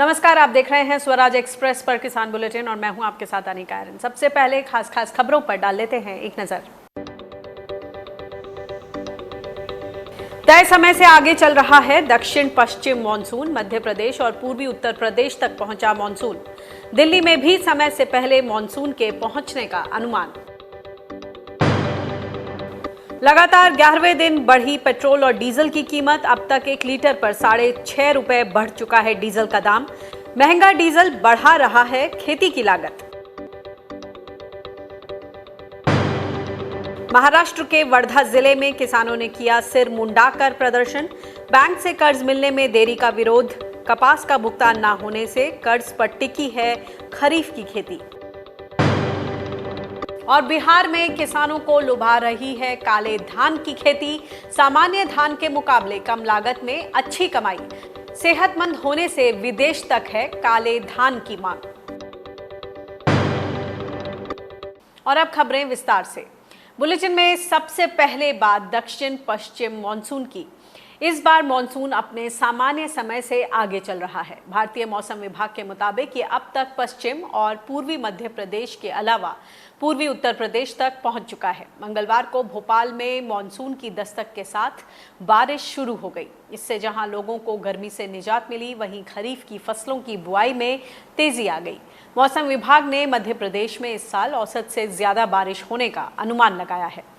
नमस्कार, आप देख रहे हैं स्वराज एक्सप्रेस पर किसान बुलेटिन और मैं हूं आपके साथ अनिका आर्यन। सबसे पहले खास खबरों पर डाल लेते हैं एक नजर। तय समय से आगे चल रहा है दक्षिण पश्चिम मानसून। मध्य प्रदेश और पूर्वी उत्तर प्रदेश तक पहुंचा मानसून। दिल्ली में भी समय से पहले मानसून के पहुंचने का अनुमान। लगातार 11वें दिन बढ़ी पेट्रोल और डीजल की कीमत। अब तक 1 लीटर पर ₹6.5 बढ़ चुका है डीजल का दाम। महंगा डीजल बढ़ा रहा है खेती की लागत। महाराष्ट्र के वर्धा जिले में किसानों ने किया सिर मुंडाकर प्रदर्शन। बैंक से कर्ज मिलने में देरी का विरोध। कपास का भुगतान न होने से कर्ज पर टिकी है खरीफ की खेती। और बिहार में किसानों को लुभा रही है काले धान की खेती। सामान्य धान के मुकाबले कम लागत में अच्छी कमाई। सेहतमंद होने से विदेश तक है काले धान की मांग। और अब खबरें विस्तार से। बुलेटिन में सबसे पहले बात दक्षिण पश्चिम मानसून की। इस बार मानसून अपने सामान्य समय से आगे चल रहा है। भारतीय मौसम विभाग के मुताबिक ये अब तक पश्चिम और पूर्वी मध्य प्रदेश के अलावा पूर्वी उत्तर प्रदेश तक पहुंच चुका है। मंगलवार को भोपाल में मानसून की दस्तक के साथ बारिश शुरू हो गई। इससे जहां लोगों को गर्मी से निजात मिली, वहीं खरीफ की फसलों की बुआई में तेजी आ गई। मौसम विभाग ने मध्य प्रदेश में इस साल औसत से ज्यादा बारिश होने का अनुमान लगाया है।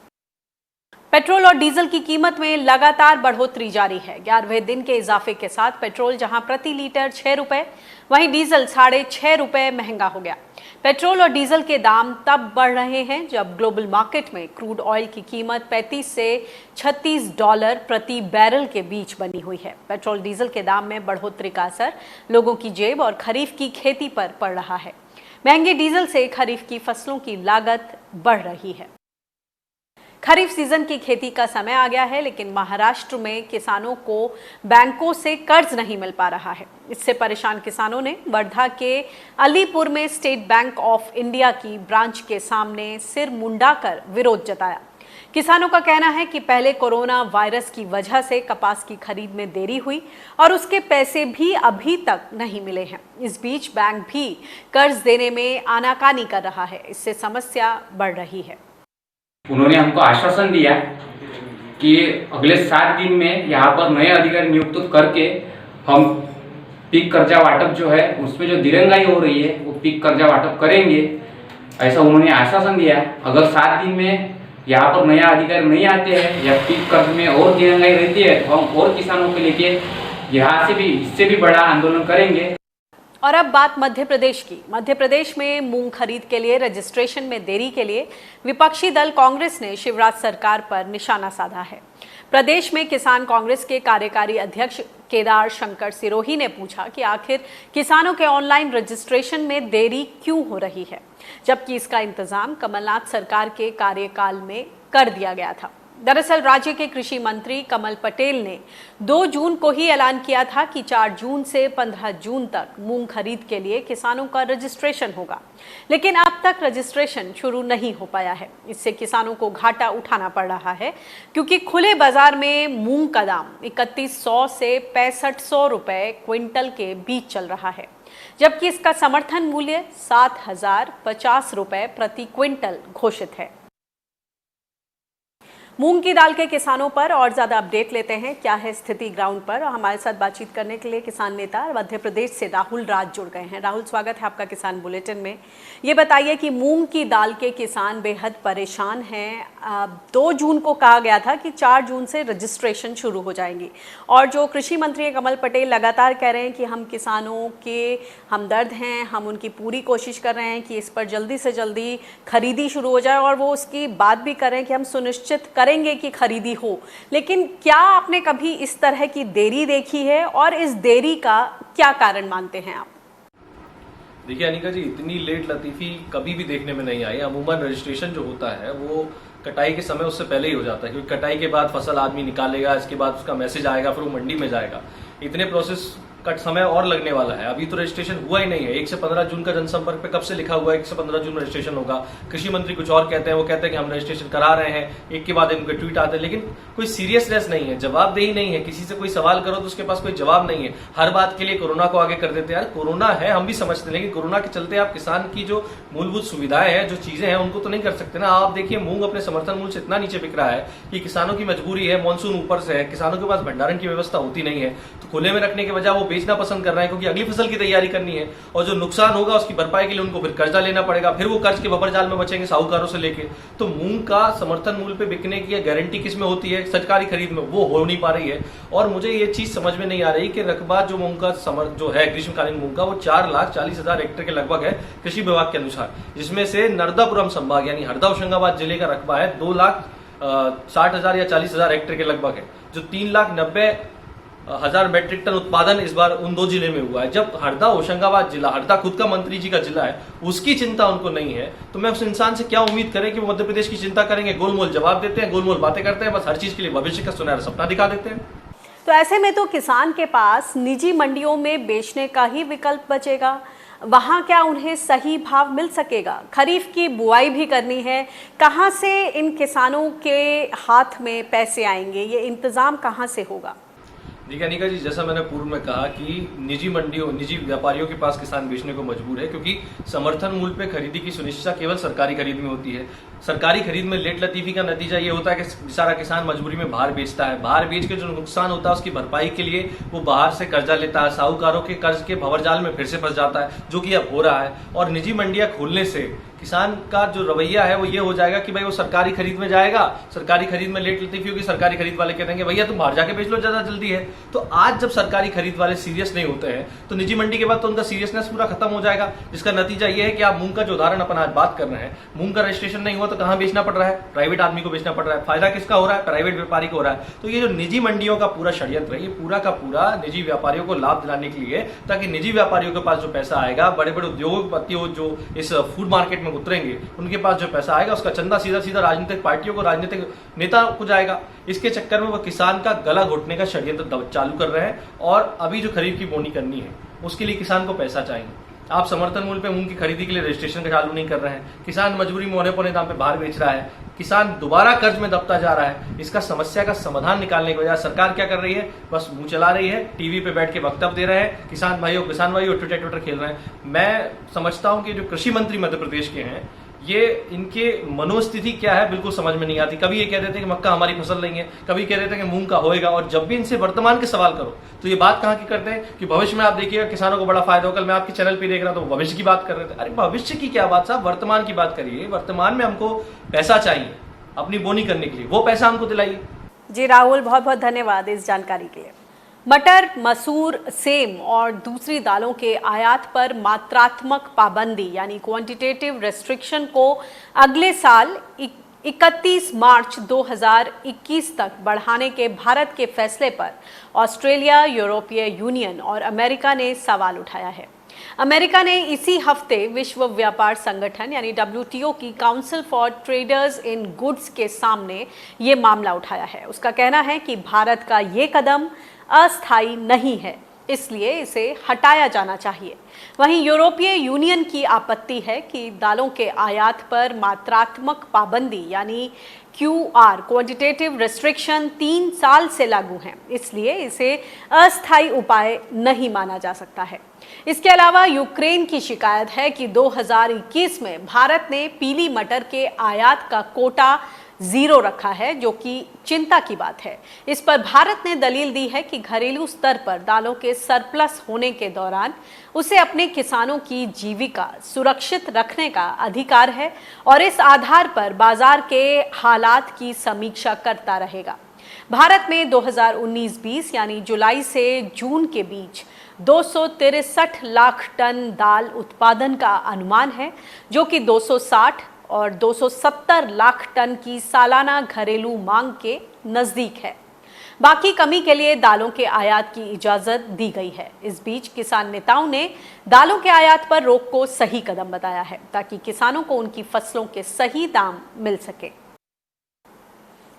पेट्रोल और डीजल की कीमत में लगातार बढ़ोतरी जारी है। 11वें दिन के इजाफे के साथ पेट्रोल जहां प्रति लीटर ₹6, वहीं डीजल ₹6.5 महंगा हो गया। पेट्रोल और डीजल के दाम तब बढ़ रहे हैं जब ग्लोबल मार्केट में क्रूड ऑयल की कीमत $35 से $36 प्रति बैरल के बीच बनी हुई है। पेट्रोल डीजल के दाम में बढ़ोतरी का असर लोगों की जेब और खरीफ की खेती पर पड़ रहा है। महंगे डीजल से खरीफ की फसलों की लागत बढ़ रही है। खरीफ सीजन की खेती का समय आ गया है, लेकिन महाराष्ट्र में किसानों को बैंकों से कर्ज नहीं मिल पा रहा है। इससे परेशान किसानों ने वर्धा के अलीपुर में स्टेट बैंक ऑफ इंडिया की ब्रांच के सामने सिर मुंडाकर विरोध जताया। किसानों का कहना है कि पहले कोरोना वायरस की वजह से कपास की खरीद में देरी हुई और उसके पैसे भी अभी तक नहीं मिले हैं। इस बीच बैंक भी कर्ज देने में आनाकानी कर रहा है। इससे समस्या बढ़ रही है। उन्होंने हमको आश्वासन दिया कि अगले 7 दिन में यहाँ पर नए अधिकारी नियुक्त करके हम पीक कर्जा वाटप जो है उसमें जो दिरंगाई हो रही है वो पीक कर्जा वाटप करेंगे, ऐसा उन्होंने आश्वासन दिया। अगर 7 दिन में यहाँ पर नया अधिकारी नहीं आते हैं या पीक कर्ज में और दिरंगाई रहती है तो हम और किसानों के लेके यहाँ से भी इससे भी बड़ा आंदोलन करेंगे। और अब बात मध्य प्रदेश की। मध्य प्रदेश में मूंग खरीद के लिए रजिस्ट्रेशन में देरी के लिए विपक्षी दल कांग्रेस ने शिवराज सरकार पर निशाना साधा है। प्रदेश में किसान कांग्रेस के कार्यकारी अध्यक्ष केदार शंकर सिरोही ने पूछा कि आखिर किसानों के ऑनलाइन रजिस्ट्रेशन में देरी क्यों हो रही है, जबकि इसका इंतजाम कमलनाथ सरकार के कार्यकाल में कर दिया गया था। दरअसल राज्य के कृषि मंत्री कमल पटेल ने 2 जून को ही ऐलान किया था कि 4 जून से 15 जून तक मूंग खरीद के लिए किसानों का रजिस्ट्रेशन होगा, लेकिन अब तक रजिस्ट्रेशन शुरू नहीं हो पाया है। इससे किसानों को घाटा उठाना पड़ रहा है, क्योंकि खुले बाजार में मूंग का दाम 3100 से 6500 रुपए क्विंटल के बीच चल रहा है, जबकि इसका समर्थन मूल्य 7050 रुपए प्रति क्विंटल घोषित है। मूंग की दाल के किसानों पर और ज्यादा अपडेट लेते हैं। क्या है स्थिति ग्राउंड पर, और हमारे साथ बातचीत करने के लिए किसान नेता मध्य प्रदेश से राहुल राज जुड़ गए हैं। राहुल, स्वागत है आपका किसान बुलेटिन में। ये बताइए कि मूंग की दाल के किसान बेहद परेशान हैं। 2 जून को कहा गया था कि 4 जून से रजिस्ट्रेशन शुरू हो जाएंगी, और जो कृषि मंत्री कमल पटेल लगातार कह रहे हैं कि हम किसानों के हमदर्द हैं, हम उनकी पूरी कोशिश कर रहे हैं कि इस पर जल्दी से जल्दी खरीदी शुरू हो जाए, और वो उसकी बात भी कर रहे हैं कि हम सुनिश्चित करेंगे कि खरीदी हो। लेकिन क्या आपने कभी इस तरह की देरी देखी है, और इस देरी का क्या कारण मानते हैं आप? देखिए अनिका जी, इतनी लेट लतीफी कभी भी देखने में नहीं आई। अमूमन रजिस्ट्रेशन जो होता है वो कटाई के समय उससे पहले ही हो जाता है, क्योंकि कटाई के बाद फसल आदमी निकालेगा, इसके बाद उसका मैसेज आएगा, फिर वो मंडी में जाएगा। इतने प्रोसेस का समय और लगने वाला है। अभी तो रजिस्ट्रेशन हुआ ही नहीं है। 1 से 15 जून का जनसंपर्क पे कब से लिखा हुआ है 1 से 15 जून में रजिस्ट्रेशन होगा। कृषि मंत्री कुछ और कहते हैं, वो कहते हैं कि हम रजिस्ट्रेशन करा रहे हैं, एक के बाद इनके ट्वीट आते हैं, लेकिन कोई सीरियसनेस नहीं है, जवाबदेही नहीं है। किसी से कोई सवाल करो तो उसके पास कोई जवाब नहीं है। हर बात के लिए कोरोना को आगे कर देते हैं। यार कोरोना है, हम भी समझते हैं, लेकिन कोरोना के चलते आप किसान की जो मूलभूत सुविधाएं हैं, जो चीजें हैं, उनको तो नहीं कर सकते ना। आप देखिए मूंग अपने समर्थन मूल्य से इतना नीचे बिक रहा है कि किसानों की मजबूरी है, मानसून ऊपर से है, किसानों के पास भंडारण की व्यवस्था होती नहीं है, तो खुले में रखने के बजाय वो बेचना पसंद कर रहे हैं, क्योंकि अगली फसल की तैयारी करनी है और जो नुकसान होगा उसकी भरपाई के लिए उनको फिर कर्जा लेना पड़ेगा, फिर वो कर्ज के बबर जाल में बचेंगे साहूकारों से लेके। तो मूंग का समर्थन मूल्य पे बिकने की गारंटी किसमें होती है? सरकारी खरीद में, वो हो नहीं पा रही है। और मुझे ये चीज समझ में नहीं आ रही कि रकबा जो मूंग का जो है ग्रीष्मकालीन मूंग का, वो 4,40,000 हेक्टेयर के लगभग है कृषि विभाग के अनुसार, जिसमें से नर्मदापुरम संभाग यानी हरदा होशंगाबाद जिले का रकबा है 2,60,000 या 40,000 हेक्टेयर के लगभग है, जो 3,90,000 मेट्रिक टन उत्पादन इस बार उन दो जिले में हुआ है। जब हरदा होशंगाबाद जिला, हरदा खुद का मंत्री जी का जिला है, उसकी चिंता उनको नहीं है, तो मैं उस इंसान से क्या उम्मीद करें कि वो मध्य प्रदेश की चिंता करेंगे? गोलमोल जवाब देते हैं, गोलमोल बातें करते हैं, बस हर चीज के लिए भविष्य का सुनहरा सपना दिखा देते हैं। तो ऐसे में तो किसान के पास निजी मंडियों में बेचने का ही विकल्प बचेगा। वहाँ क्या उन्हें सही भाव मिल सकेगा? खरीफ की बुआई भी करनी है, कहाँ से इन किसानों के हाथ में पैसे आएंगे? ये इंतजाम कहाँ से होगा? देखिए अनिका जी, जैसा मैंने पूर्व में कहा कि निजी मंडियों, निजी व्यापारियों के पास किसान बेचने को मजबूर है, क्योंकि समर्थन मूल्य पे खरीदी की सुनिश्चितता केवल सरकारी खरीद में होती है। सरकारी खरीद में लेट लतीफी का नतीजा ये होता है कि बेचारा किसान मजबूरी में बाहर बेचता है। बाहर बेच के जो नुकसान होता है उसकी भरपाई के लिए वो बाहर से कर्जा लेता है, साहूकारों के कर्ज के भंवरजाल में फिर से फंस जाता है, जो कि अब हो रहा है। और निजी मंडियां खोलने से किसान का जो रवैया है वो ये हो जाएगा कि भाई वो सरकारी खरीद में जाएगा, सरकारी खरीद में लेट लतीफी होगी, सरकारी खरीद वाले कह देंगे भैया तुम बाहर जाके बेच लो, ज्यादा जल्दी है। तो आज जब सरकारी खरीद वाले सीरियस नहीं होते हैं तो निजी मंडी के बाद तो उनका सीरियसनेस पूरा खत्म हो जाएगा, जिसका नतीजा ये है कि आप मूंग का जो उदाहरण अपन आज बात कर रहे हैं, मूंग का रजिस्ट्रेशन नहीं हुआ तो कहां बेचना पड़ रहा है? प्राइवेट आदमी को बेचना पड़ रहा है। फायदा किसका हो रहा है? प्राइवेट व्यापारी को हो रहा है। तो ये जो निजी मंडियों का पूरा षड्यंत्र है, ये पूरा का पूरा निजी व्यापारियों को लाभ दिलाने के लिए, ताकि निजी व्यापारियों के पास जो पैसा आएगा, बड़े बड़े उद्योगपतियों जो इस फूड मार्केट में उतरेंगे, उनके पास जो पैसा आएगा उसका चंदा सीधा सीधा राजनीतिक पार्टियों को, राजनीतिक नेता को जाएगा। इसके चक्कर में वो किसान का गला घोटने का षड्यंत्र चालू कर रहे हैं। और अभी जो खरीफ की बोनी करनी है उसके लिए किसान को पैसा चाहिए। आप समर्थन मूल्य पे मूंग की खरीदी के लिए रजिस्ट्रेशन का चालू नहीं कर रहे हैं, किसान मजबूरी में औने-पौने दाम पे बाहर बेच रहा है, किसान दोबारा कर्ज में दबता जा रहा है। इसका समस्या का समाधान निकालने के बजाय सरकार क्या कर रही है? बस मुंह चला रही है, टीवी पे बैठ के वक्तव्य दे रहे हैं, किसान भाइयों ट्विटर खेल रहे हैं। मैं समझता हूं कि जो कृषि मंत्री मध्य प्रदेश के हैं, ये इनके मनोस्थिति क्या है बिल्कुल समझ में नहीं आती। कभी ये कह देते हैं कि मक्का हमारी फसल नहीं है, कभी कह देते हैं कि मूंग का होएगा, और जब भी इनसे वर्तमान के सवाल करो तो ये बात कहाँ की करते हैं कि भविष्य में आप देखिएगा किसानों को बड़ा फायदा होगा। कल मैं आपके चैनल पे देख रहा था, तो भविष्य की बात कर रहे थे। अरे भविष्य की क्या बात साहब, वर्तमान की बात करिए। वर्तमान में हमको पैसा चाहिए अपनी बोनी करने के लिए, वो पैसा हमको दिलाइए। जी राहुल, बहुत बहुत धन्यवाद इस जानकारी के लिए। मटर, मसूर, सेम और दूसरी दालों के आयात पर मात्रात्मक पाबंदी यानी क्वांटिटेटिव रेस्ट्रिक्शन को अगले साल 31 मार्च 2021 तक बढ़ाने के भारत के फैसले पर ऑस्ट्रेलिया, यूरोपीय यूनियन और अमेरिका ने सवाल उठाया है। अमेरिका ने इसी हफ्ते विश्व व्यापार संगठन यानी WTO की council for traders in goods के सामने ये मामला उठाया है। उसका कहना है कि भारत का ये कदम अस्थायी नहीं है, इसलिए इसे हटाया जाना चाहिए। वहीं यूरोपीय यूनियन की आपत्ति है कि दालों के आयात पर मात्रात्मक पाबंदी यानी QR क्वांटिटेटिव रेस्ट्रिक्शन 3 साल से लागू है, इसलिए इसे अस्थायी उपाय नहीं माना जा सकता है। इसके अलावा यूक्रेन की शिकायत है कि 2021 में भारत ने पीली मटर के आयात का कोटा 0 रखा है, जो कि चिंता की बात है। इस पर भारत ने दलील दी है कि घरेलू स्तर पर दालों के सरप्लस होने के दौरान उसे अपने किसानों की जीविका सुरक्षित रखने का अधिकार है और इस आधार पर बाजार के हालात की समीक्षा करता रहेगा। भारत में 2019-20 यानी जुलाई से जून के बीच 263 लाख टन दाल उत्पादन का अनुमान है, जो कि 260 और 270 लाख टन की सालाना घरेलू मांग के नजदीक है। बाकी कमी के लिए दालों के आयात की इजाजत दी गई है। इस बीच किसान नेताओं ने दालों के आयात पर रोक को सही कदम बताया है, ताकि किसानों को उनकी फसलों के सही दाम मिल सके।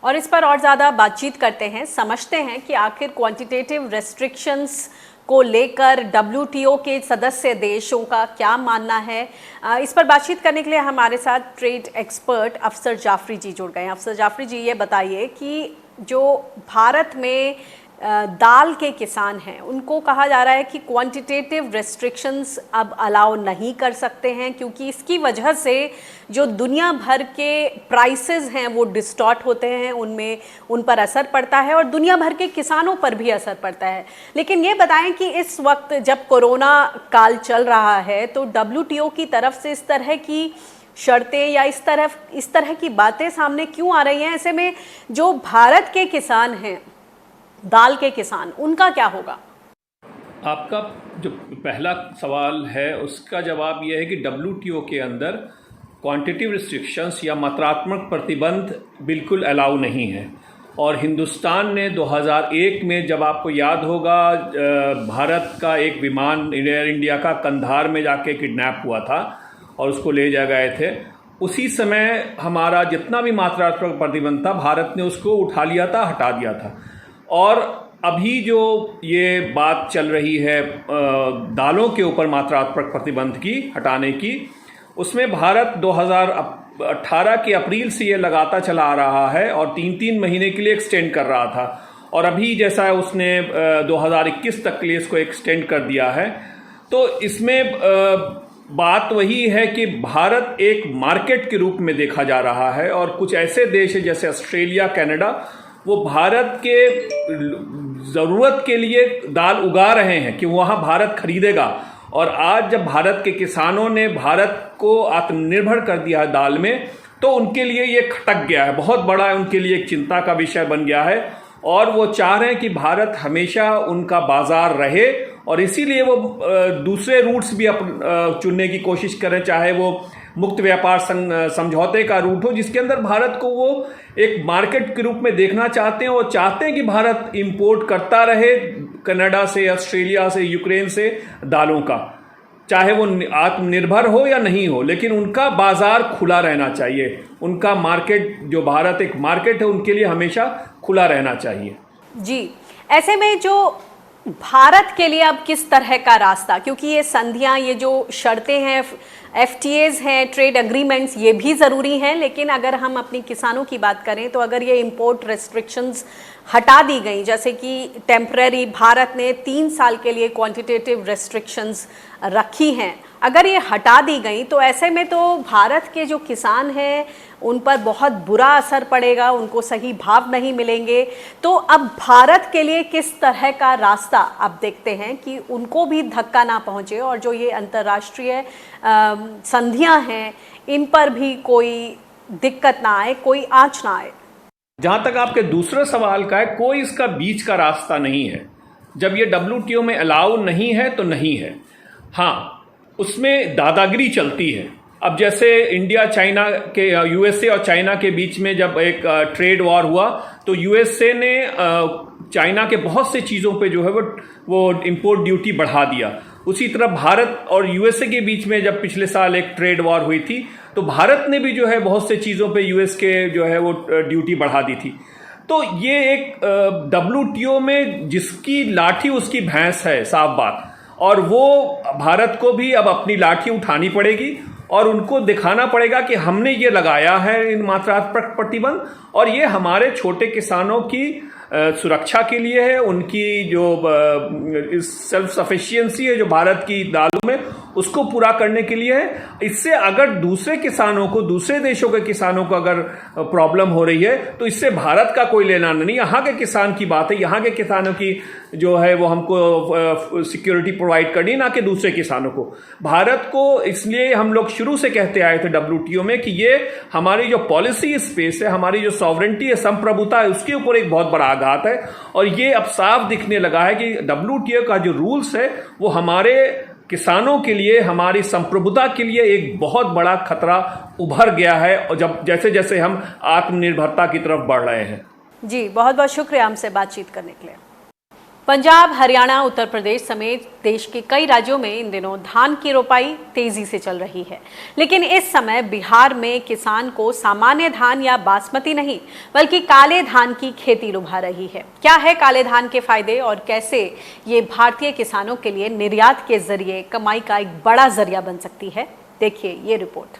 और इस पर और ज़्यादा बातचीत करते हैं, समझते हैं कि आखिर क्वांटिटेटिव रेस्ट्रिक्शंस को लेकर WTO के सदस्य देशों का क्या मानना है, इस पर बातचीत करने के लिए हमारे साथ ट्रेड एक्सपर्ट अफसर जाफरी जी जुड़ गए हैं। अफसर जाफरी जी, ये बताइए कि जो भारत में दाल के किसान हैं उनको कहा जा रहा है कि क्वांटिटेटिव रेस्ट्रिक्शंस अब अलाउ नहीं कर सकते हैं, क्योंकि इसकी वजह से जो दुनिया भर के प्राइसेस हैं वो डिस्टॉर्ट होते हैं, उन पर असर पड़ता है और दुनिया भर के किसानों पर भी असर पड़ता है। लेकिन ये बताएं कि इस वक्त जब कोरोना काल चल रहा है तो WTO की तरफ से इस तरह की शर्तें या इस तरह की बातें सामने क्यों आ रही हैं? ऐसे में जो भारत के किसान हैं, दाल के किसान, उनका क्या होगा? आपका जो पहला सवाल है उसका जवाब यह है कि WTO के अंदर क्वांटिटिव रिस्ट्रिक्शंस या मात्रात्मक प्रतिबंध बिल्कुल अलाउ नहीं है। और हिंदुस्तान ने 2001 में, जब आपको याद होगा, भारत का एक विमान एयर इंडिया का कंधार में जाके किडनैप हुआ था और उसको ले जा गए थे, उसी समय हमारा जितना भी मात्रात्मक प्रतिबंध था भारत ने उसको उठा लिया था, हटा दिया था। और अभी जो ये बात चल रही है दालों के ऊपर मात्रात्मक प्रतिबंध की हटाने की, उसमें भारत 2018 के अप्रैल से ये लगाता चला आ रहा है और 3-3 महीने के लिए एक्सटेंड कर रहा था। और अभी जैसा है उसने 2021 तक के लिए इसको एक्सटेंड कर दिया है। तो इसमें बात वही है कि भारत एक मार्केट के रूप में देखा जा रहा है और कुछ ऐसे देश हैं जैसे ऑस्ट्रेलिया, कनाडा, वो भारत के ज़रूरत के लिए दाल उगा रहे हैं कि वहाँ भारत खरीदेगा। और आज जब भारत के किसानों ने भारत को आत्मनिर्भर कर दिया है दाल में, तो उनके लिए ये खटक गया है, बहुत बड़ा उनके लिए एक चिंता का विषय बन गया है और वो चाह रहे हैं कि भारत हमेशा उनका बाजार रहे और इसीलिए वो दूसरे रूट्स भी चुनने की कोशिश करें, चाहे वो मुक्त व्यापार समझौते का रूट हो जिसके अंदर भारत को वो एक मार्केट के रूप में देखना चाहते हैं और चाहते हैं कि भारत इंपोर्ट करता रहे कनाडा से, ऑस्ट्रेलिया से, यूक्रेन से दालों का, चाहे वो आत्मनिर्भर हो या नहीं हो, लेकिन उनका बाजार खुला रहना चाहिए। उनका मार्केट, जो भारत एक मार्केट है, उनके लिए हमेशा खुला रहना चाहिए। जी, ऐसे में जो भारत के लिए अब किस तरह का रास्ता, क्योंकि ये संधियां, ये जो शर्तें हैं, FTAs हैं, ट्रेड एग्रीमेंट्स, ये भी ज़रूरी हैं, लेकिन अगर हम अपनी किसानों की बात करें तो अगर ये इंपोर्ट रेस्ट्रिक्शंस हटा दी गई, जैसे कि टेम्पररी भारत ने 3 साल के लिए क्वांटिटेटिव रेस्ट्रिक्शंस रखी हैं, अगर ये हटा दी गई तो ऐसे में तो भारत के जो किसान हैं उन पर बहुत बुरा असर पड़ेगा, उनको सही भाव नहीं मिलेंगे। तो अब भारत के लिए किस तरह का रास्ता अब देखते हैं कि उनको भी धक्का ना पहुंचे और जो ये अंतर्राष्ट्रीय संधियां हैं इन पर भी कोई दिक्कत ना आए, कोई आंच ना आए। जहां तक आपके दूसरे सवाल का है, कोई इसका बीच का रास्ता नहीं है। जब ये WTO में अलाउ नहीं है तो नहीं है। हाँ, उसमें दादागिरी चलती है। अब जैसे इंडिया चाइना के, USA और चाइना के बीच में जब एक ट्रेड वॉर हुआ तो USA ने चाइना के बहुत से चीज़ों पे जो है वो इंपोर्ट ड्यूटी बढ़ा दिया। उसी तरह भारत और USA के बीच में जब पिछले साल एक ट्रेड वॉर हुई थी तो भारत ने भी जो है बहुत से चीज़ों पे US के जो है वो ड्यूटी बढ़ा दी थी। तो ये एक WTO में जिसकी लाठी उसकी भैंस है, साफ बात। और वो भारत को भी अब अपनी लाठी उठानी पड़ेगी और उनको दिखाना पड़ेगा कि हमने ये लगाया है इन मात्रात्मक प्रतिबंध और ये हमारे छोटे किसानों की सुरक्षा के लिए है, उनकी जो सेल्फ सफिशिएंसी है जो भारत की दालों में, उसको पूरा करने के लिए है। इससे अगर दूसरे किसानों को, दूसरे देशों के किसानों को अगर प्रॉब्लम हो रही है तो इससे भारत का कोई लेना नहीं। यहाँ के किसान की बात है, यहाँ के किसानों की जो है वो हमको सिक्योरिटी प्रोवाइड करनी, ना कि दूसरे किसानों को। भारत को इसलिए हम लोग शुरू से कहते आए थे WTO में कि ये हमारी जो पॉलिसी स्पेस है, हमारी जो सॉवरेंटी है, संप्रभुता है, उसके ऊपर एक बहुत बड़ा आघात है। और ये अब साफ दिखने लगा है कि WTO का जो रूल्स है वो हमारे किसानों के लिए, हमारी संप्रभुता के लिए एक बहुत बड़ा खतरा उभर गया है, और जब जैसे जैसे हम आत्मनिर्भरता की तरफ बढ़ रहे हैं। जी, बहुत बहुत शुक्रिया हमसे बातचीत करने के लिए। पंजाब, हरियाणा, उत्तर प्रदेश समेत देश के कई राज्यों में इन दिनों धान की रोपाई तेजी से चल रही है। लेकिन इस समय बिहार में किसान को सामान्य धान या बासमती नहीं बल्कि काले धान की खेती लुभा रही है। क्या है काले धान के फायदे और कैसे ये भारतीय किसानों के लिए निर्यात के जरिए कमाई का एक बड़ा जरिया बन सकती है, देखिए ये रिपोर्ट।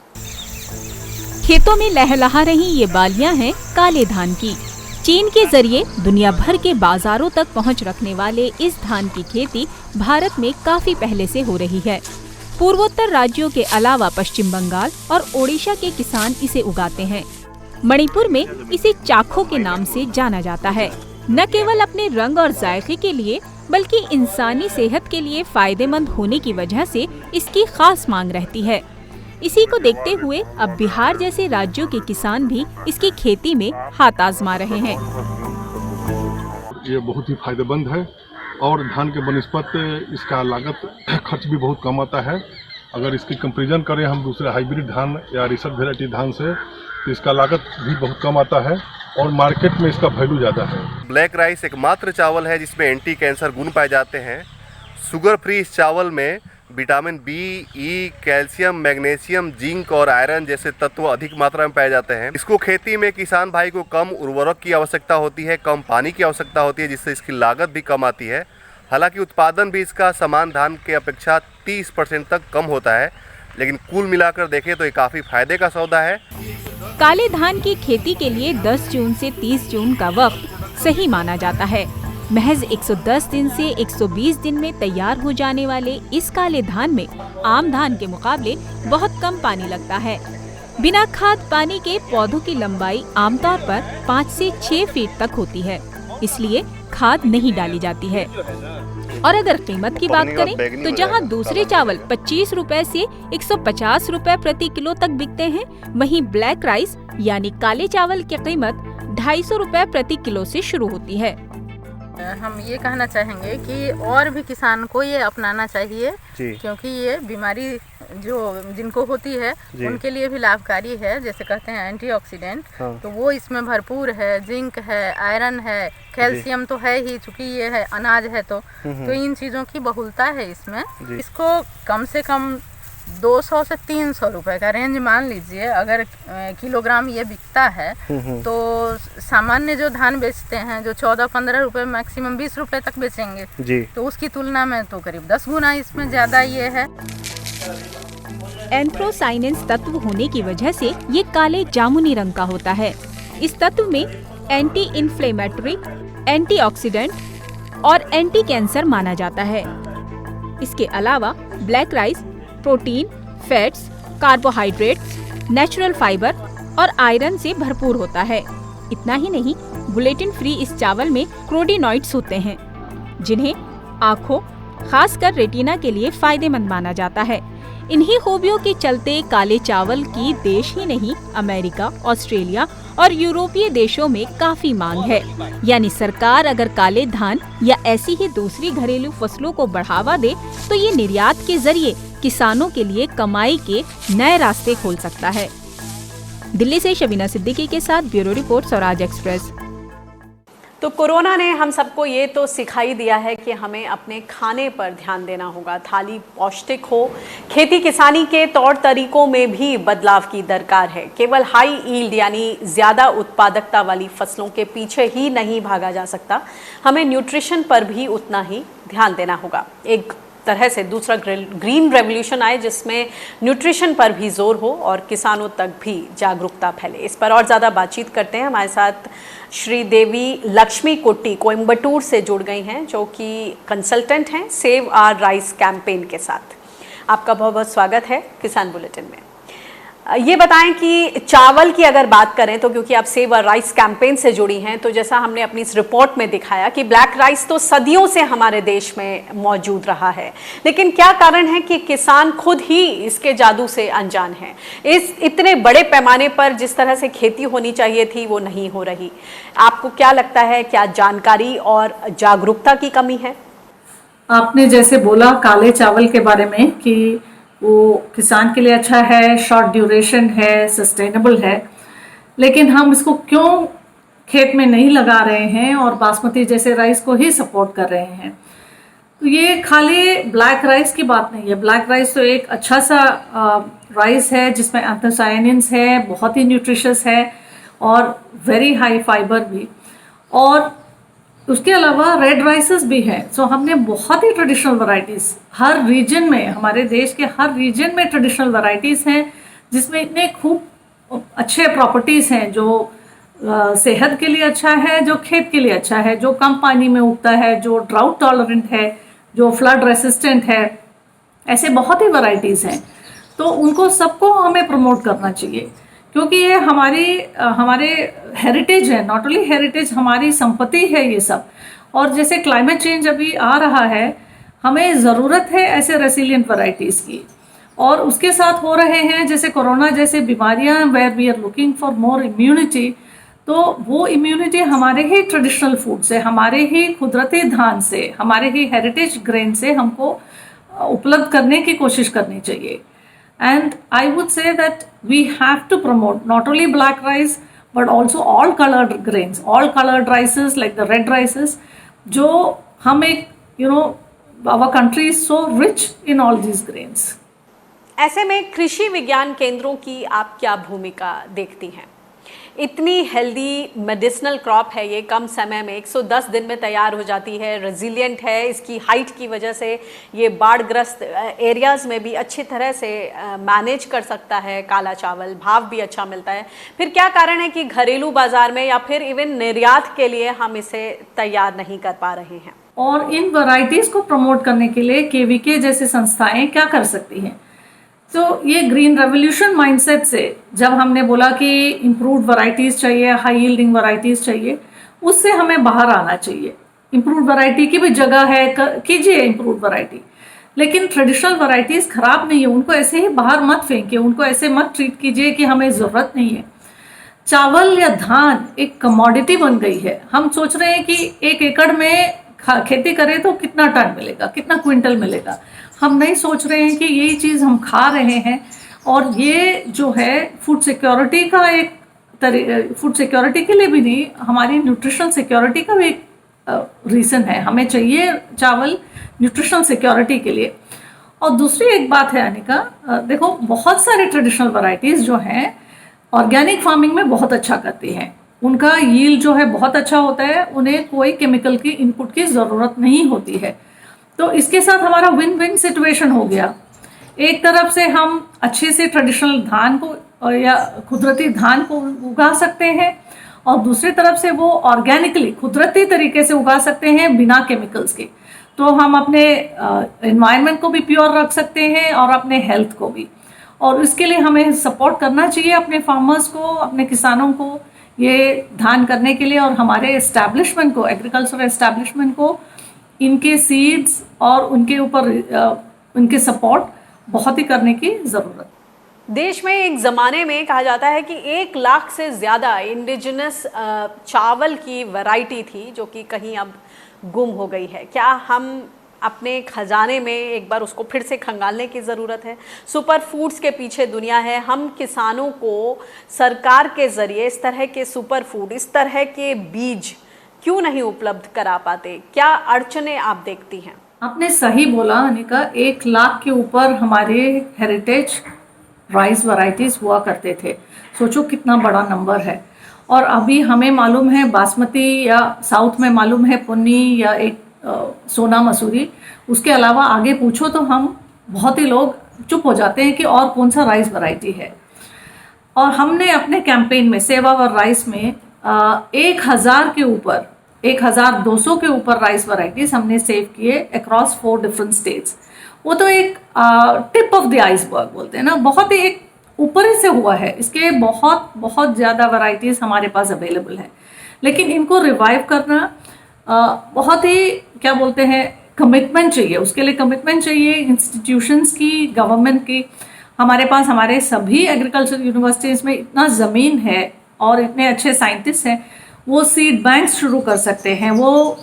खेतों में लहलहा रही ये बालियां हैं काले धान की। चीन के जरिए दुनिया भर के बाजारों तक पहुंच रखने वाले इस धान की खेती भारत में काफी पहले से हो रही है। पूर्वोत्तर राज्यों के अलावा पश्चिम बंगाल और ओडिशा के किसान इसे उगाते हैं। मणिपुर में इसे चाखो के नाम से जाना जाता है। न केवल अपने रंग और जायके के लिए बल्कि इंसानी सेहत के लिए फायदेमंद होने की वजह से इसकी खास मांग रहती है। इसी को देखते हुए अब बिहार जैसे राज्यों के किसान भी इसकी खेती में हाथ आजमा रहे हैं। ये बहुत ही फायदेमंद है और धान के बनिस्पत इसका लागत खर्च भी बहुत कम आता है। अगर इसकी कंपैरिजन करें हम दूसरे हाइब्रिड धान या रिसर्च वेराइटी धान से, तो इसका लागत भी बहुत कम आता है और मार्केट में इसका वैल्यू ज़्यादा है। ब्लैक राइस एकमात्र चावल है जिसमें एंटी कैंसर गुण पाए जाते हैं। शुगर फ्री इस चावल में विटामिन बी, ई, कैल्शियम, मैग्नीशियम, जिंक और आयरन जैसे तत्व अधिक मात्रा में पाए जाते हैं। इसको खेती में किसान भाई को कम उर्वरक की आवश्यकता होती है, कम पानी की आवश्यकता होती है, जिससे इसकी लागत भी कम आती है। हालांकि उत्पादन भी इसका समान धान के अपेक्षा 30% तक कम होता है, लेकिन कुल मिलाकर देखें तो ये काफ़ी फायदे का सौदा है। काले धान की खेती के लिए 10 जून से 30 जून का वक्त सही माना जाता है। महज 110 दिन से 120 दिन में तैयार हो जाने वाले इस काले धान में आम धान के मुकाबले बहुत कम पानी लगता है। बिना खाद पानी के पौधों की लंबाई आमतौर पर 5 से 6 फीट तक होती है, इसलिए खाद नहीं डाली जाती है। और अगर कीमत की बात करें तो जहां दूसरे चावल 25 रुपए से 150 रुपए प्रति किलो तक बिकते हैं, वहीं ब्लैक राइस यानी काले चावल की कीमत 250 रुपए प्रति किलो से शुरू होती है। हम ये कहना चाहेंगे कि और भी किसान को ये अपनाना चाहिए, क्योंकि ये बीमारी जो जिनको होती है उनके लिए भी लाभकारी है। जैसे कहते हैं एंटीऑक्सीडेंट, तो वो इसमें भरपूर है। जिंक है, आयरन है, कैल्शियम तो है ही, चूंकि ये है अनाज है तो इन चीज़ों की बहुलता है इसमें। इसको कम से कम 200 से 300 रुपए का रेंज मान लीजिए। अगर किलोग्राम ये बिकता है तो सामान्य जो धान बेचते हैं जो 14-15 रुपए, मैक्सिमम 20 रुपए तक बेचेंगे जी, तो उसकी तुलना में तो करीब 10 गुना इसमें ज़्यादा ये है। एंथ्रोसाइनेंस तत्व होने की वजह से ये काले जामुनी रंग का होता है। इस तत्व में एंटी इन्फ्लेमेटरी, एंटीऑक्सीडेंट और एंटी कैंसर माना जाता है। इसके अलावा black rice protein, fats, carbohydrates, natural fibre और आयरन से भरपूर होता है। इतना ही नहीं, ग्लूटेन फ्री इस चावल में क्रोडिनॉइड्स होते हैं, जिन्हें आँखों, खासकर रेटिना के लिए फायदेमंद माना जाता है। इन्हीं खूबियों के चलते काले चावल की देश ही नहीं, अमेरिका, ऑस्ट्रेलिया और यूरोपीय देशों में काफी मांग है। यानी सरकार अगर काले धान या ऐसी ही दूसरी घरेलू फसलों को बढ़ावा दे तो ये निर्यात के जरिए किसानों के लिए कमाई के नए रास्ते खोल सकता है। दिल्ली से शबीना सिद्दीकी के साथ ब्यूरो रिपोर्ट, स्वराज एक्सप्रेस। तो कोरोना ने हम सबको ये तो सिखाई दिया है कि हमें अपने खाने पर ध्यान देना होगा, थाली पौष्टिक हो। खेती किसानी के तौर तरीकों में भी बदलाव की दरकार है। केवल हाई ईल्ड यानी ज़्यादा उत्पादकता वाली फसलों के पीछे ही नहीं भागा जा सकता, हमें न्यूट्रिशन पर भी उतना ही ध्यान देना होगा। एक तरह से दूसरा ग्रीन रेवोल्यूशन आए जिसमें न्यूट्रिशन पर भी जोर हो और किसानों तक भी जागरूकता फैले। इस पर और ज़्यादा बातचीत करते हैं। हमारे साथ श्रीदेवी लक्ष्मी कुट्टी कोयम्बटूर से जुड़ गई हैं, जो कि कंसल्टेंट हैं सेव आवर राइस कैंपेन के साथ। आपका बहुत बहुत स्वागत है किसान बुलेटिन में। ये बताएं कि चावल की अगर बात करें तो क्योंकि आप सेव आवर राइस कैंपेन से जुड़ी हैं, तो जैसा हमने अपनी इस रिपोर्ट में दिखाया कि ब्लैक राइस तो सदियों से हमारे देश में मौजूद रहा है, लेकिन क्या कारण है कि किसान खुद ही इसके जादू से अनजान हैं। इस इतने बड़े पैमाने पर जिस तरह से खेती होनी चाहिए थी वो नहीं हो रही। आपको क्या लगता है, क्या जानकारी और जागरूकता की कमी है? आपने जैसे बोला काले चावल के बारे में कि वो किसान के लिए अच्छा है, शॉर्ट ड्यूरेशन है, सस्टेनेबल है, लेकिन हम इसको क्यों खेत में नहीं लगा रहे हैं और बासमती जैसे राइस को ही सपोर्ट कर रहे हैं। तो ये खाली ब्लैक राइस की बात नहीं है। ब्लैक राइस तो एक अच्छा सा राइस है जिसमें एंथोसायनिन्स है, बहुत ही न्यूट्रिशियस है और वेरी हाई फाइबर भी। और उसके अलावा रेड राइसेस भी हैं। सो हमने बहुत ही ट्रेडिशनल वैरायटीज़ हर रीजन में, हमारे देश के हर रीजन में ट्रेडिशनल वैरायटीज़ हैं जिसमें इतने खूब अच्छे प्रॉपर्टीज़ हैं, जो सेहत के लिए अच्छा है, जो खेत के लिए अच्छा है, जो कम पानी में उगता है, जो ड्राउट टॉलरेंट है, जो फ्लड रेसिस्टेंट है। ऐसे बहुत ही वैरायटीज़ हैं। तो उनको सबको हमें प्रमोट करना चाहिए क्योंकि ये हमारे हेरिटेज है। नॉट ओनली हेरिटेज, हमारी संपत्ति है ये सब। और जैसे क्लाइमेट चेंज अभी आ रहा है, हमें ज़रूरत है ऐसे रेसिलिएंट वैरायटीज़ की। और उसके साथ हो रहे हैं जैसे कोरोना जैसे बीमारियां, where we are looking for more immunity. तो वो इम्यूनिटी हमारे ही ट्रेडिशनल फूड से, हमारे ही कुदरती धान से, हमारे ही हेरिटेज ग्रेन से हमको उपलब्ध करने की कोशिश करनी चाहिए। And I would say that we have to promote not only black rice but also all colored grains, all colored rices like the red rices, जो हम एक our country is so rich in all these grains. ऐसे में कृषि विज्ञान केंद्रों की आप क्या भूमिका देखती हैं? इतनी हेल्दी मेडिसिनल क्रॉप है ये, कम समय में 110 दिन में तैयार हो जाती है, रेजिलिएंट है, इसकी हाइट की वजह से ये बाढ़ग्रस्त एरियाज़ में भी अच्छी तरह से मैनेज कर सकता है काला चावल, भाव भी अच्छा मिलता है। फिर क्या कारण है कि घरेलू बाजार में या फिर इवन निर्यात के लिए हम इसे तैयार नहीं कर पा रहे हैं? और इन वैरायटीज़ को प्रमोट करने के लिए केवीके जैसी संस्थाएं क्या कर सकती हैं? तो ये ग्रीन रेवोल्यूशन माइंडसेट से जब हमने बोला कि इम्प्रूव्ड वैरायटीज़ चाहिए, हाई यील्डिंग वैरायटीज़ चाहिए, उससे हमें बाहर आना चाहिए। इम्प्रूव्ड वैरायटी की भी जगह है, कीजिए इम्प्रूव्ड वैरायटी, लेकिन ट्रेडिशनल वैरायटीज़ खराब नहीं है, उनको ऐसे ही बाहर मत फेंकिए, उनको ऐसे मत ट्रीट कीजिए कि हमें ज़रूरत नहीं है। चावल या धान एक कमोडिटी बन गई है। हम सोच रहे हैं कि 1 एकड़ में खेती करें तो कितना टन मिलेगा, कितना क्विंटल मिलेगा। हम नहीं सोच रहे हैं कि यही चीज़ हम खा रहे हैं। और ये जो है फूड सिक्योरिटी का फूड सिक्योरिटी के लिए भी नहीं, हमारी न्यूट्रिशनल सिक्योरिटी का भी एक रीज़न है। हमें चाहिए चावल न्यूट्रिशनल सिक्योरिटी के लिए। और दूसरी एक बात है अनिका, देखो बहुत सारे ट्रेडिशनल वैरायटीज़ जो हैं ऑर्गेनिक फार्मिंग में बहुत अच्छा करती हैं, उनका यील्ड जो है बहुत अच्छा होता है, उन्हें कोई केमिकल की इनपुट की ज़रूरत नहीं होती है। तो इसके साथ हमारा विन विन सिचुएशन हो गया। एक तरफ से हम अच्छे से ट्रेडिशनल धान को या कुदरती धान को उगा सकते हैं और दूसरी तरफ से वो ऑर्गेनिकली कुदरती तरीके से उगा सकते हैं बिना केमिकल्स के। तो हम अपने एनवायरनमेंट को भी प्योर रख सकते हैं और अपने हेल्थ को भी। और इसके लिए हमें सपोर्ट करना चाहिए अपने फार्मर्स को, अपने किसानों को ये धान करने के लिए। और हमारे एस्टैब्लिशमेंट को, एग्रीकल्चर एस्टैब्लिशमेंट को इनके सीड्स और उनके ऊपर उनके सपोर्ट बहुत ही करने की ज़रूरत। देश में एक ज़माने में कहा जाता है कि 1 लाख से ज़्यादा इंडिजिनस चावल की वैरायटी थी जो कि कहीं अब गुम हो गई है। क्या हम अपने खजाने में एक बार उसको फिर से खंगालने की ज़रूरत है? सुपर फूड्स के पीछे दुनिया है। हम किसानों को सरकार के ज़रिए इस तरह के सुपर फूड, इस तरह के बीज क्यों नहीं उपलब्ध करा पाते? क्या अड़चने आप देखती हैं? आपने सही बोला अनिका, 1 लाख के ऊपर हमारे हेरिटेज राइस वैरायटीज़ हुआ करते थे। सोचो कितना बड़ा नंबर है। और अभी हमें मालूम है बासमती, या साउथ में मालूम है पुन्नी या एक सोना मसूरी। उसके अलावा आगे पूछो तो हम बहुत ही लोग चुप हो जाते हैं कि और कौन सा राइस वैरायटी है। और हमने अपने कैंपेन में सेव आवर राइस में 1000 के ऊपर 1200 के ऊपर राइस वैरायटीज हमने सेव किए अक्रॉस 4 डिफरेंट स्टेट्स। वो तो एक टिप ऑफ द आइसबर्ग बोलते हैं ना, बहुत ही एक ऊपर ही से हुआ है। इसके बहुत बहुत ज़्यादा वैरायटीज़ हमारे पास अवेलेबल है, लेकिन इनको रिवाइव करना बहुत ही क्या बोलते हैं कमिटमेंट चाहिए। उसके लिए कमिटमेंट चाहिए इंस्टीट्यूशंस की, गवर्नमेंट की। हमारे पास हमारे सभी एग्रीकल्चर यूनिवर्सिटीज़ में इतना ज़मीन है और इतने अच्छे साइंटिस्ट हैं, वो सीड बैंक्स शुरू कर सकते हैं, वो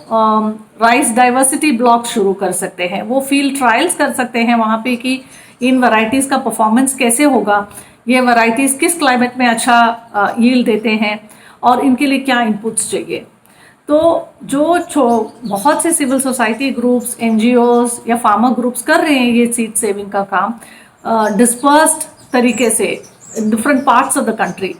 राइस डाइवर्सिटी ब्लॉक शुरू कर सकते हैं, वो फील्ड ट्रायल्स कर सकते हैं वहाँ पे कि इन वैरायटीज़ का परफॉर्मेंस कैसे होगा, ये वैरायटीज़ किस क्लाइमेट में अच्छा यील्ड देते हैं। और इनके लिए क्या इनपुट्स चाहिए। तो जो बहुत से सिविल सोसाइटी ग्रुप्स, NGOs या फार्मर ग्रुप्स कर रहे हैं ये सीड सेविंग का काम डिस्पर्स्ड तरीके से different parts of the country,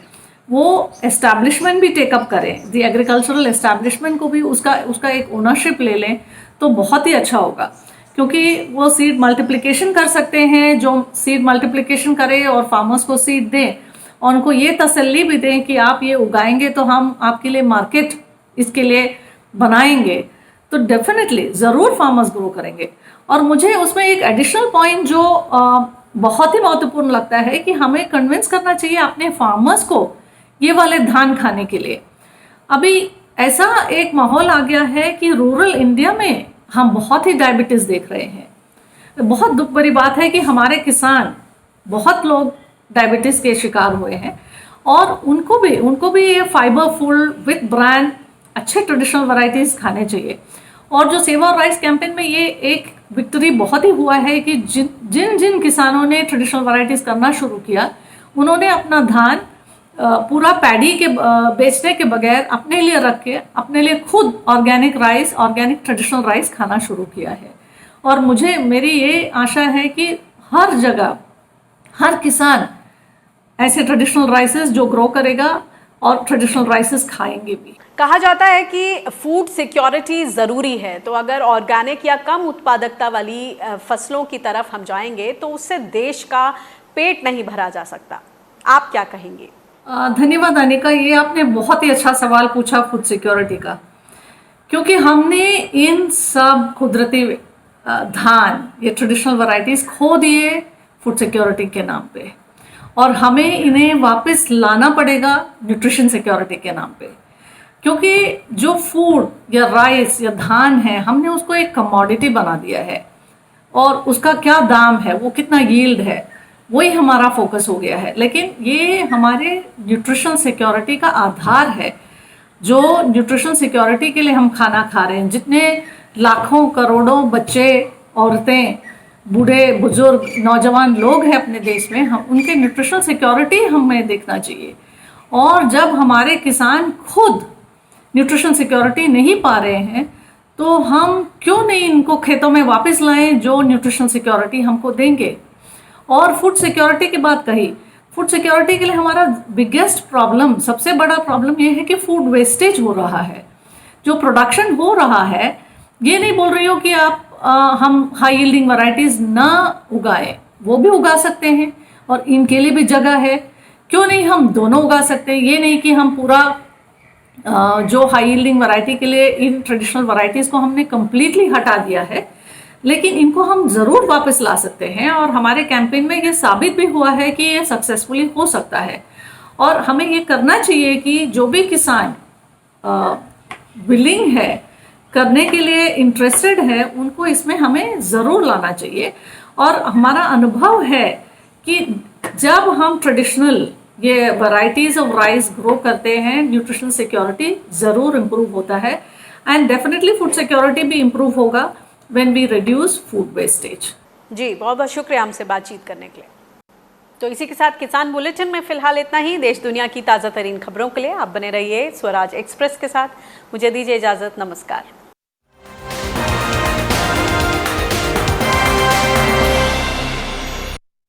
वो एस्टैब्लिशमेंट भी टेकअप करें, द एग्रीकल्चरल एस्टैब्लिशमेंट को भी उसका एक ओनरशिप ले लें तो बहुत ही अच्छा होगा, क्योंकि वो सीड मल्टीप्लिकेशन कर सकते हैं। जो सीड मल्टीप्लिकेशन करे और फार्मर्स को सीड दें और उनको ये तसल्ली भी दें कि आप ये उगाएंगे तो हम आपके लिए मार्केट इसके लिए बनाएंगे, तो डेफिनेटली ज़रूर फार्मर्स ग्रो करेंगे। और मुझे उसमें एक एडिशनल पॉइंट जो बहुत ही महत्वपूर्ण लगता है कि हमें कन्विंस करना चाहिए अपने फार्मर्स को ये वाले धान खाने के लिए। अभी ऐसा एक माहौल आ गया है कि रूरल इंडिया में हम बहुत ही डायबिटीज़ देख रहे हैं। बहुत दुख भरी बात है कि हमारे किसान, बहुत लोग डायबिटीज़ के शिकार हुए हैं और उनको भी ये फाइबरफुल विथ ब्रांड अच्छे ट्रेडिशनल वैरायटीज़ खाने चाहिए। और जो सेवा और राइस कैंपेन में ये एक विक्ट्री बहुत ही हुआ है कि जिन जिन किसानों ने ट्रेडिशनल वैरायटीज़ करना शुरू किया, उन्होंने अपना धान पूरा पैडी के बेचने के बगैर अपने लिए रख के अपने लिए खुद ऑर्गेनिक ट्रेडिशनल राइस खाना शुरू किया है। और मेरी ये आशा है कि हर जगह हर किसान ऐसे ट्रेडिशनल राइसेस जो ग्रो करेगा और ट्रेडिशनल राइसेस खाएंगे भी। कहा जाता है कि फूड सिक्योरिटी ज़रूरी है, तो अगर ऑर्गेनिक या कम उत्पादकता वाली फसलों की तरफ हम जाएंगे तो उससे देश का पेट नहीं भरा जा सकता। आप क्या कहेंगे? धन्यवाद अनिका, ये आपने बहुत ही अच्छा सवाल पूछा फूड सिक्योरिटी का, क्योंकि हमने इन सब कुदरती धान ये ट्रेडिशनल वैरायटीज़ खो दिए फूड सिक्योरिटी के नाम पे, और हमें इन्हें वापस लाना पड़ेगा न्यूट्रिशन सिक्योरिटी के नाम पे। क्योंकि जो फूड या राइस या धान है, हमने उसको एक कमोडिटी बना दिया है और उसका क्या दाम है, वो कितना यील्ड है, वही हमारा फोकस हो गया है। लेकिन ये हमारे न्यूट्रिशन सिक्योरिटी का आधार है। जो न्यूट्रिशन सिक्योरिटी के लिए हम खाना खा रहे हैं, जितने लाखों करोड़ों बच्चे, औरतें, बूढ़े बुजुर्ग, नौजवान लोग हैं अपने देश में, हम उनके न्यूट्रिशनल सिक्योरिटी हमें देखना चाहिए। और जब हमारे किसान खुद न्यूट्रिशन सिक्योरिटी नहीं पा रहे हैं, तो हम क्यों नहीं इनको खेतों में वापस लाएं जो न्यूट्रिशन सिक्योरिटी हमको देंगे। और फूड सिक्योरिटी की बात कही, फूड सिक्योरिटी के लिए हमारा बिगेस्ट प्रॉब्लम, सबसे बड़ा प्रॉब्लम ये है कि फूड वेस्टेज हो रहा है। जो प्रोडक्शन हो रहा है, ये नहीं बोल रही हो कि आप हम हाई यील्डिंग वैरायटीज ना उगाएं, वो भी उगा सकते हैं और इनके लिए भी जगह है। क्यों नहीं हम दोनों उगा सकते हैं। ये नहीं कि हम पूरा जो हाई यील्डिंग वैरायटी के लिए इन ट्रेडिशनल वैरायटीज को हमने कम्प्लीटली हटा दिया है, लेकिन इनको हम ज़रूर वापस ला सकते हैं। और हमारे कैंपेन में ये साबित भी हुआ है कि ये सक्सेसफुली हो सकता है। और हमें ये करना चाहिए कि जो भी किसान विलिंग है, करने के लिए इंटरेस्टेड है, उनको इसमें हमें ज़रूर लाना चाहिए। और हमारा अनुभव है कि जब हम ट्रेडिशनल ये वैरायटीज़ ऑफ राइस ग्रो करते हैं, न्यूट्रिशनल सिक्योरिटी ज़रूर इम्प्रूव होता है, एंड डेफिनेटली फूड सिक्योरिटी भी इम्प्रूव होगा when we reduce food wastage. जी, बहुत बहुत शुक्रिया हमसे बातचीत करने के लिए। तो इसी के साथ किसान बुलेटिन में फिलहाल इतना ही। देश दुनिया की ताज़ा तरीन खबरों के लिए आप बने रहिए स्वराज एक्सप्रेस के साथ। मुझे दीजिए इजाज़त, नमस्कार।